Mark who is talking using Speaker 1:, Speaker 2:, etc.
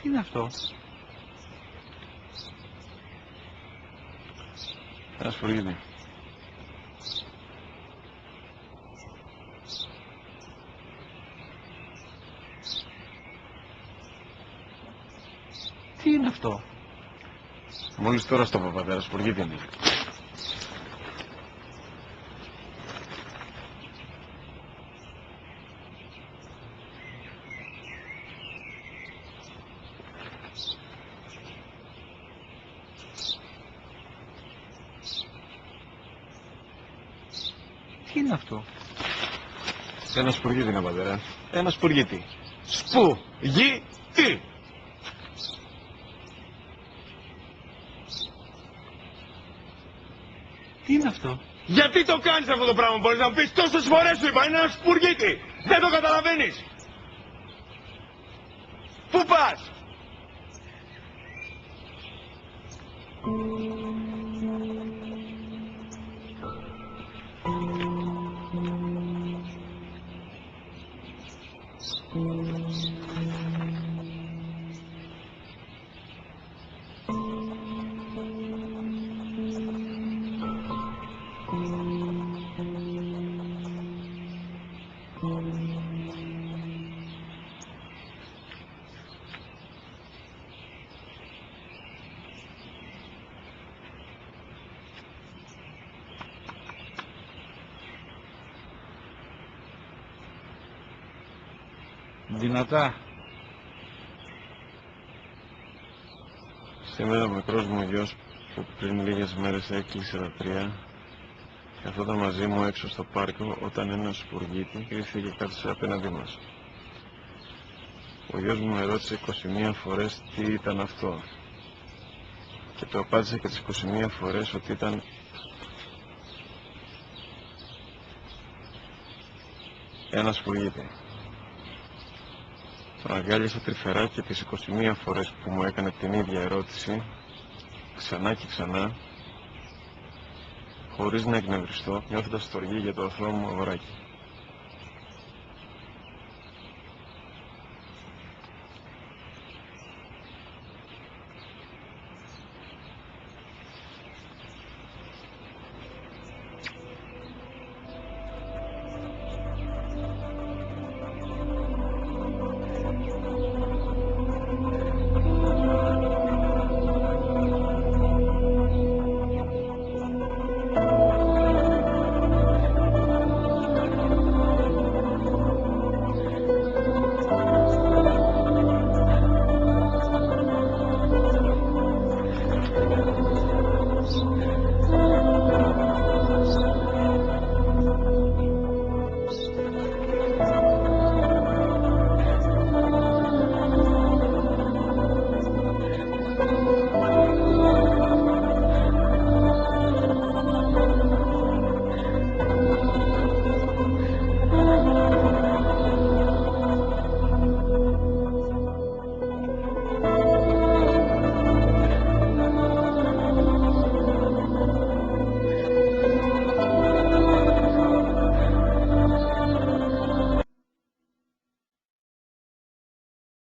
Speaker 1: Τι είναι αυτό?
Speaker 2: Ένα σφουργίτη.
Speaker 1: Τι είναι αυτό?
Speaker 2: Μόλις τώρα στο πατέρα, σφουργίτη είναι.
Speaker 1: Τι είναι αυτό?
Speaker 2: Ένα σπουργίτη είναι, πατέρα. Ένα σπουργίτη. Σπου-γι-τι.
Speaker 1: Τι είναι αυτό?
Speaker 2: Γιατί το κάνεις αυτό το πράγμα, μπορείς να μου πεις? Τόσες φορές σου είπα, είναι ένα σπουργίτη. Δεν το καταλαβαίνεις. Πού πας?
Speaker 1: Δυνατά.
Speaker 2: Σήμερα ο μικρός μου γιος που πριν λίγες μέρες έκλεισε τα 3 καθόταν μαζί μου έξω στο πάρκο όταν ένα σπουργίτη ήρθε και κάθισε απέναντί μας. Ο γιος μου με ρώτησε 21 φορές τι ήταν αυτό και το απάντησε και τις 21 φορές ότι ήταν ένα σπουργίτη. Τον αγκάλιασα τρυφερά και τις 21 φορές που μου έκανε την ίδια ερώτηση ξανά και ξανά, χωρίς να εκνευριστώ, νιώθοντας στοργή για το αθώο μου αγοράκι.